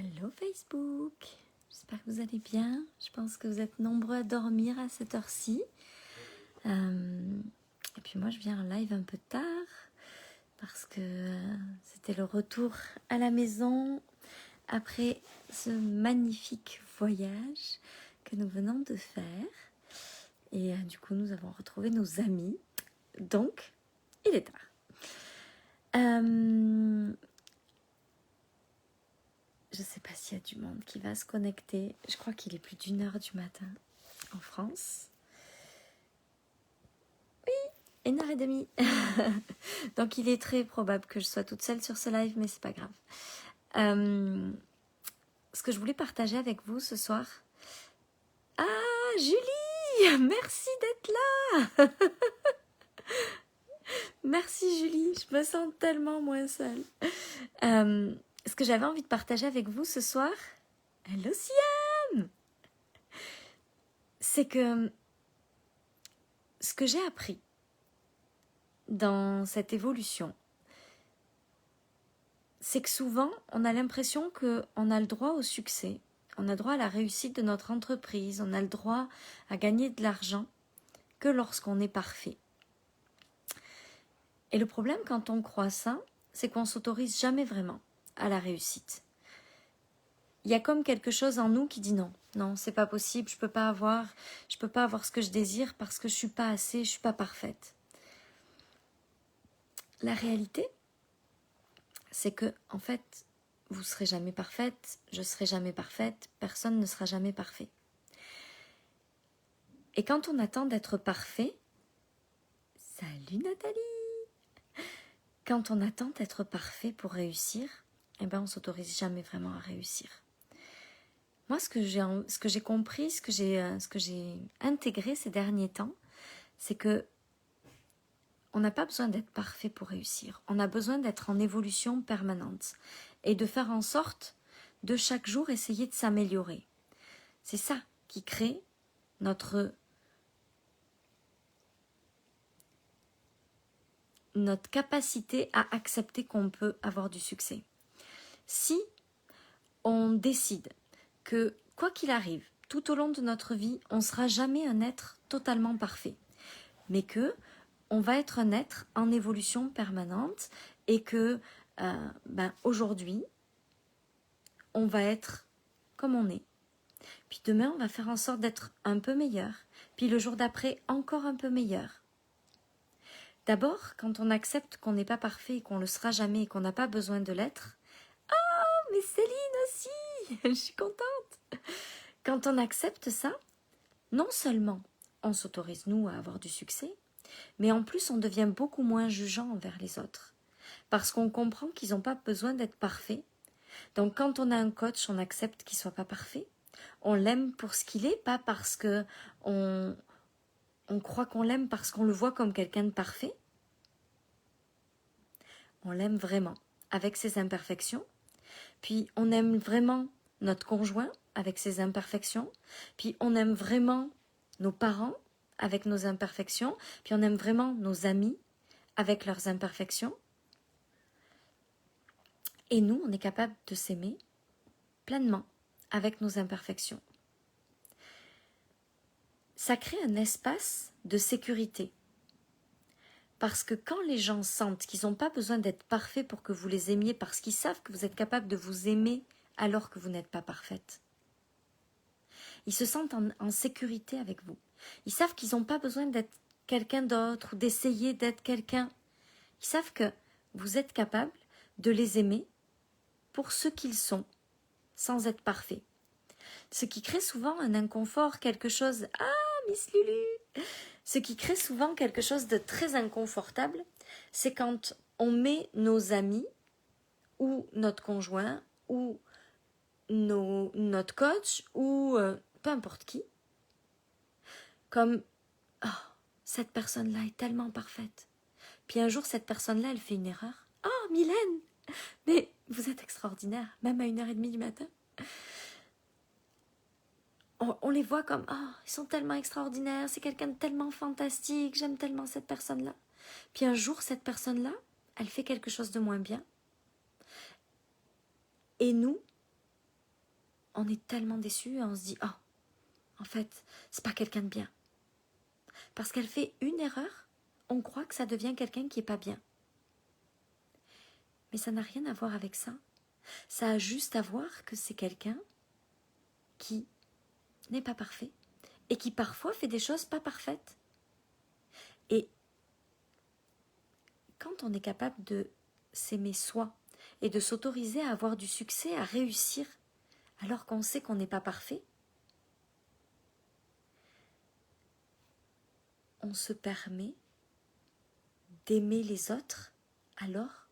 Hello Facebook, j'espère que vous allez bien. Je pense que vous êtes nombreux à dormir à cette heure-ci. Et puis moi je viens en live un peu tard parce que c'était le retour à la maison après ce magnifique voyage que nous venons de faire. Et du coup nous avons retrouvé nos amis, donc il est tard. Je ne sais pas s'il y a du monde qui va se connecter. Je crois qu'il est plus d'1h du matin en France. Oui, 1h30. Donc il est très probable que je sois toute seule sur ce live, mais c'est pas grave. Ce que je voulais partager avec vous ce soir. Ah, Julie, merci d'être là. Merci Julie, je me sens tellement moins seule. Ce que j'avais envie de partager avec vous ce soir, hello Siam, c'est que ce que j'ai appris dans cette évolution, c'est que souvent, on a l'impression qu'on a le droit au succès, on a le droit à la réussite de notre entreprise, on a le droit à gagner de l'argent que lorsqu'on est parfait. Et le problème quand on croit ça, c'est qu'on ne s'autorise jamais vraiment à la réussite. Il y a comme quelque chose en nous qui dit non, non, c'est pas possible, je peux pas avoir ce que je désire parce que je suis pas assez, je suis pas parfaite. La réalité, c'est que, en fait, vous serez jamais parfaite, je serai jamais parfaite, personne ne sera jamais parfait. Et quand on attend d'être parfait, salut Nathalie! Quand on attend d'être parfait pour réussir, eh ben on s'autorise jamais vraiment à réussir. Moi, ce que j'ai compris, ce que j'ai intégré ces derniers temps, c'est que on n'a pas besoin d'être parfait pour réussir. On a besoin d'être en évolution permanente et de faire en sorte de chaque jour essayer de s'améliorer. C'est ça qui crée notre capacité à accepter qu'on peut avoir du succès. Si on décide que, quoi qu'il arrive, tout au long de notre vie, on ne sera jamais un être totalement parfait, mais que on va être un être en évolution permanente et que aujourd'hui, on va être comme on est. Puis demain, on va faire en sorte d'être un peu meilleur. Puis le jour d'après, encore un peu meilleur. D'abord, quand on accepte qu'on n'est pas parfait et qu'on ne le sera jamais et qu'on n'a pas besoin de l'être, oh, mais Céline aussi, je suis contente. Quand on accepte ça, non seulement on s'autorise nous à avoir du succès, mais en plus on devient beaucoup moins jugeant envers les autres. Parce qu'on comprend qu'ils n'ont pas besoin d'être parfaits. Donc quand on a un coach, on accepte qu'il ne soit pas parfait. On l'aime pour ce qu'il est, pas parce que on croit qu'on l'aime parce qu'on le voit comme quelqu'un de parfait. On l'aime vraiment, avec ses imperfections. Puis on aime vraiment notre conjoint, avec ses imperfections. Puis on aime vraiment nos parents, avec nos imperfections. Puis on aime vraiment nos amis, avec leurs imperfections. Et nous, on est capable de s'aimer pleinement, avec nos imperfections. Ça crée un espace de sécurité. Parce que quand les gens sentent qu'ils n'ont pas besoin d'être parfaits pour que vous les aimiez, parce qu'ils savent que vous êtes capable de vous aimer alors que vous n'êtes pas parfaite, ils se sentent en sécurité avec vous. Ils savent qu'ils n'ont pas besoin d'être quelqu'un d'autre ou d'essayer d'être quelqu'un. Ils savent que vous êtes capable de les aimer pour ce qu'ils sont, sans être parfaits. Ce qui crée souvent un inconfort, quelque chose... Ah, Miss Lulu! Ce qui crée souvent quelque chose de très inconfortable, c'est quand on met nos amis, ou notre conjoint, ou notre coach, ou peu importe qui, comme « Oh, cette personne-là est tellement parfaite. » Puis un jour, cette personne-là, elle fait une erreur. « Oh, Mylène, mais vous êtes extraordinaire, même à 1h30 du matin. » On les voit comme « Oh, ils sont tellement extraordinaires, c'est quelqu'un de tellement fantastique, j'aime tellement cette personne-là. » Puis un jour, cette personne-là, elle fait quelque chose de moins bien. Et nous, on est tellement déçu et on se dit « Oh, en fait, c'est pas quelqu'un de bien. » Parce qu'elle fait une erreur, on croit que ça devient quelqu'un qui est pas bien. Mais ça n'a rien à voir avec ça. Ça a juste à voir que c'est quelqu'un qui n'est pas parfait et qui parfois fait des choses pas parfaites. Et quand on est capable de s'aimer soi et de s'autoriser à avoir du succès, à réussir, alors qu'on sait qu'on n'est pas parfait, on se permet d'aimer les autres alors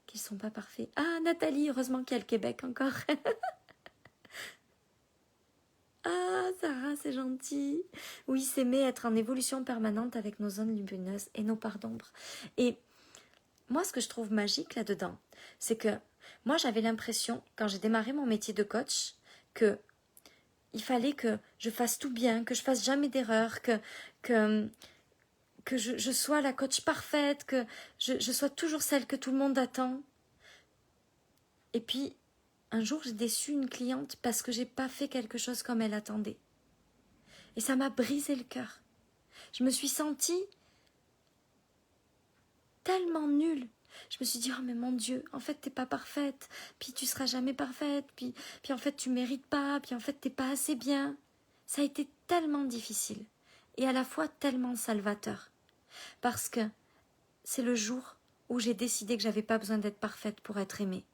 qu'ils ne sont pas parfaits. Ah, Nathalie, heureusement qu'il y a le Québec encore. Ah, Sarah, c'est gentil. Oui, s'aimer, être en évolution permanente avec nos zones lumineuses et nos parts d'ombre. Et moi, ce que je trouve magique là-dedans, c'est que moi, j'avais l'impression, quand j'ai démarré mon métier de coach, que il fallait que je fasse tout bien, que je fasse jamais d'erreur, que je sois la coach parfaite, que je sois toujours celle que tout le monde attend. Et puis, un jour, j'ai déçu une cliente parce que j'ai pas fait quelque chose comme elle attendait. Et ça m'a brisé le cœur. Je me suis sentie tellement nulle. Je me suis dit, oh mais mon Dieu, en fait t'es pas parfaite, puis tu seras jamais parfaite, puis en fait tu mérites pas, puis en fait t'es pas assez bien. Ça a été tellement difficile et à la fois tellement salvateur. Parce que c'est le jour où j'ai décidé que j'avais pas besoin d'être parfaite pour être aimée.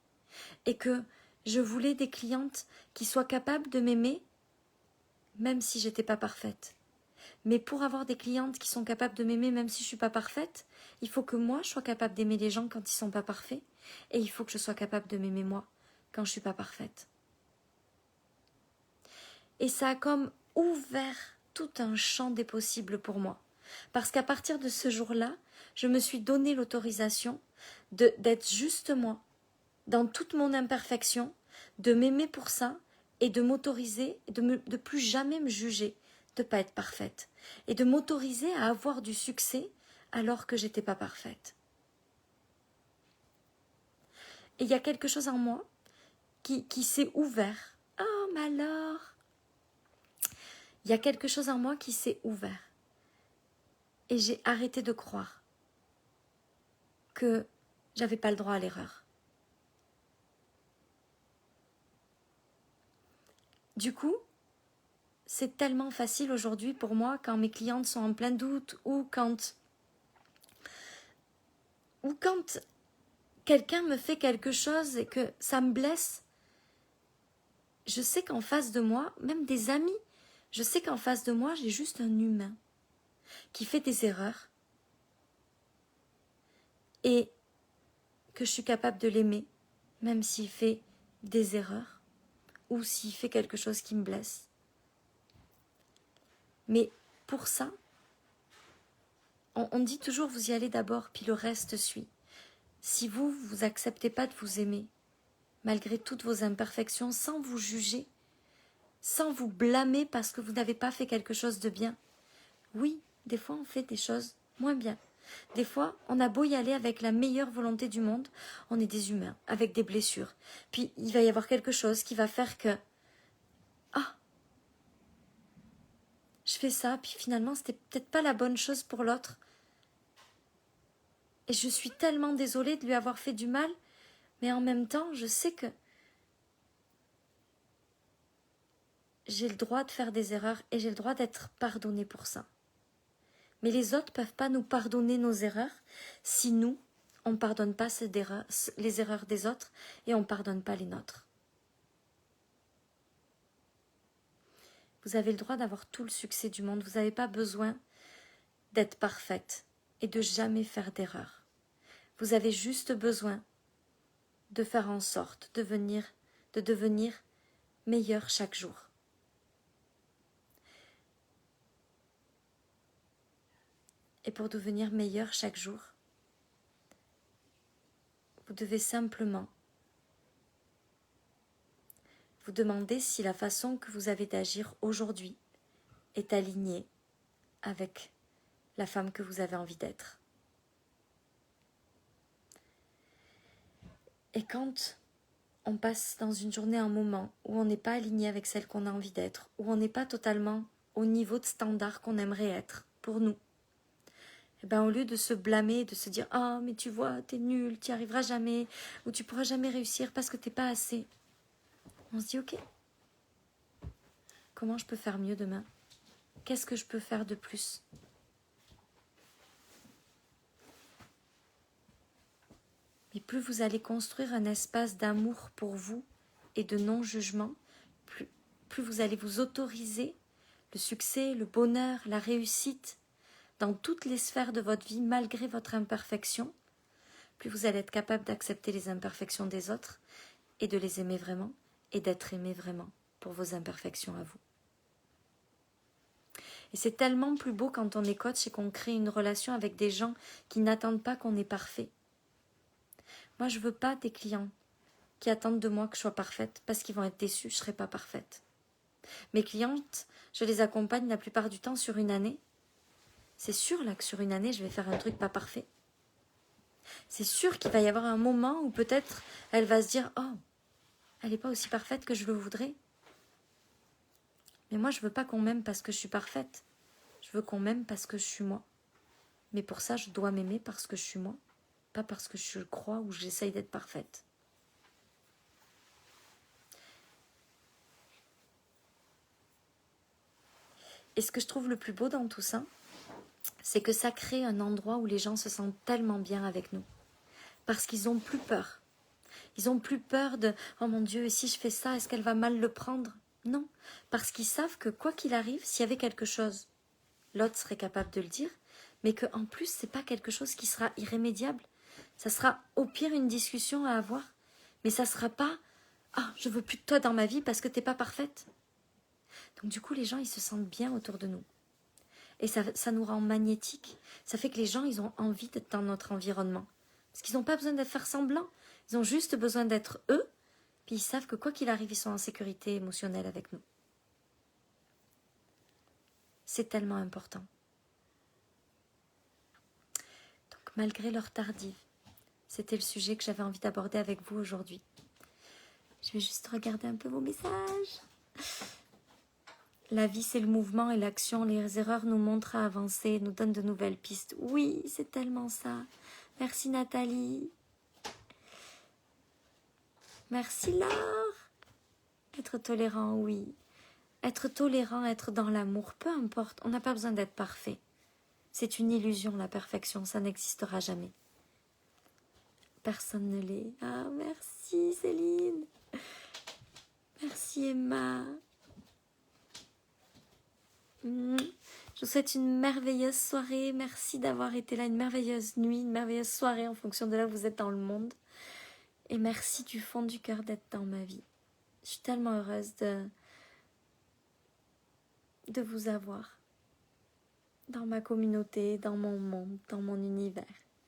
Et que je voulais des clientes qui soient capables de m'aimer même si j'étais pas parfaite. Mais pour avoir des clientes qui sont capables de m'aimer même si je suis pas parfaite, il faut que moi je sois capable d'aimer les gens quand ils sont pas parfaits et il faut que je sois capable de m'aimer moi quand je suis pas parfaite. Et ça a comme ouvert tout un champ des possibles pour moi. Parce qu'à partir de ce jour-là, je me suis donné l'autorisation d'être juste moi, dans toute mon imperfection, de m'aimer pour ça et de m'autoriser, de plus jamais me juger, de pas être parfaite et de m'autoriser à avoir du succès alors que j'étais pas parfaite. Et il y a quelque chose en moi qui s'est ouvert. Oh, mais alors, il y a quelque chose en moi qui s'est ouvert. Et j'ai arrêté de croire que j'avais pas le droit à l'erreur. Du coup, c'est tellement facile aujourd'hui pour moi quand mes clientes sont en plein doute ou quand quelqu'un me fait quelque chose et que ça me blesse. Je sais qu'en face de moi, même des amis, je sais qu'en face de moi, j'ai juste un humain qui fait des erreurs et que je suis capable de l'aimer, même s'il fait des erreurs ou s'il fait quelque chose qui me blesse. Mais pour ça, on dit toujours vous y allez d'abord, puis le reste suit. Si vous acceptez pas de vous aimer, malgré toutes vos imperfections, sans vous juger, sans vous blâmer parce que vous n'avez pas fait quelque chose de bien. Oui, des fois on fait des choses moins bien. Des fois, on a beau y aller avec la meilleure volonté du monde, on est des humains, avec des blessures. Puis il va y avoir quelque chose qui va faire que ah, je fais ça, puis finalement c'était peut-être pas la bonne chose pour l'autre. Et je suis tellement désolée de lui avoir fait du mal, mais en même temps, je sais que j'ai le droit de faire des erreurs et j'ai le droit d'être pardonnée pour ça. Mais les autres ne peuvent pas nous pardonner nos erreurs si nous, on ne pardonne pas les erreurs des autres et on ne pardonne pas les nôtres. Vous avez le droit d'avoir tout le succès du monde. Vous n'avez pas besoin d'être parfaite et de jamais faire d'erreur. Vous avez juste besoin de faire en sorte de devenir meilleur chaque jour. Et pour devenir meilleur chaque jour, vous devez simplement vous demander si la façon que vous avez d'agir aujourd'hui est alignée avec la femme que vous avez envie d'être. Et quand on passe dans une journée un moment où on n'est pas aligné avec celle qu'on a envie d'être, où on n'est pas totalement au niveau de standard qu'on aimerait être pour nous, et ben, au lieu de se blâmer, de se dire « Ah, mais tu vois, t'es nul, t'y arriveras jamais, ou tu pourras jamais réussir parce que t'es pas assez. » On se dit « Ok, comment je peux faire mieux demain? Qu'est-ce que je peux faire de plus ?» Et plus vous allez construire un espace d'amour pour vous et de non-jugement, plus vous allez vous autoriser le succès, le bonheur, la réussite dans toutes les sphères de votre vie, malgré votre imperfection, plus vous allez être capable d'accepter les imperfections des autres et de les aimer vraiment et d'être aimé vraiment pour vos imperfections à vous. Et c'est tellement plus beau quand on est coach et qu'on crée une relation avec des gens qui n'attendent pas qu'on est parfait. Moi, je ne veux pas des clients qui attendent de moi que je sois parfaite parce qu'ils vont être déçus, je ne serai pas parfaite. Mes clientes, je les accompagne la plupart du temps sur une année. C'est sûr là que sur une année, je vais faire un truc pas parfait. C'est sûr qu'il va y avoir un moment où peut-être elle va se dire « Oh, elle n'est pas aussi parfaite que je le voudrais. » Mais moi, je ne veux pas qu'on m'aime parce que je suis parfaite. Je veux qu'on m'aime parce que je suis moi. Mais pour ça, je dois m'aimer parce que je suis moi. Pas parce que je crois ou j'essaye d'être parfaite. Et ce que je trouve le plus beau dans tout ça, c'est que ça crée un endroit où les gens se sentent tellement bien avec nous. Parce qu'ils n'ont plus peur. Ils n'ont plus peur de « Oh mon Dieu, et si je fais ça, est-ce qu'elle va mal le prendre ?» Non, parce qu'ils savent que quoi qu'il arrive, s'il y avait quelque chose, l'autre serait capable de le dire, mais qu'en plus, ce n'est pas quelque chose qui sera irrémédiable. Ça sera au pire une discussion à avoir, mais ça ne sera pas « Ah, je veux plus de toi dans ma vie parce que tu n'es pas parfaite. » Donc du coup, les gens, ils se sentent bien autour de nous. Et ça nous rend magnétiques. Ça fait que les gens, ils ont envie d'être dans notre environnement. Parce qu'ils n'ont pas besoin de faire semblant. Ils ont juste besoin d'être eux. Puis ils savent que quoi qu'il arrive, ils sont en sécurité émotionnelle avec nous. C'est tellement important. Donc malgré l'heure tardive, c'était le sujet que j'avais envie d'aborder avec vous aujourd'hui. Je vais juste regarder un peu vos messages. La vie, c'est le mouvement et l'action. Les erreurs nous montrent à avancer, nous donnent de nouvelles pistes. Oui, c'est tellement ça. Merci Nathalie. Merci Laure. Être tolérant, oui. Être tolérant, être dans l'amour, peu importe. On n'a pas besoin d'être parfait. C'est une illusion, la perfection. Ça n'existera jamais. Personne ne l'est. Ah, merci Céline. Merci Emma. Je vous souhaite une merveilleuse soirée. Merci d'avoir été là. Une merveilleuse nuit, une merveilleuse soirée en fonction de là où vous êtes dans le monde. Et merci du fond du cœur d'être dans ma vie. Je suis tellement heureuse de vous avoir dans ma communauté, dans mon monde, dans mon univers.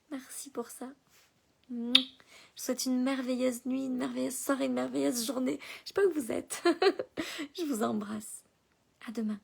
Merci pour ça. Je vous souhaite une merveilleuse nuit, une merveilleuse soirée, une merveilleuse journée. Je sais pas où vous êtes. Je vous embrasse. À demain.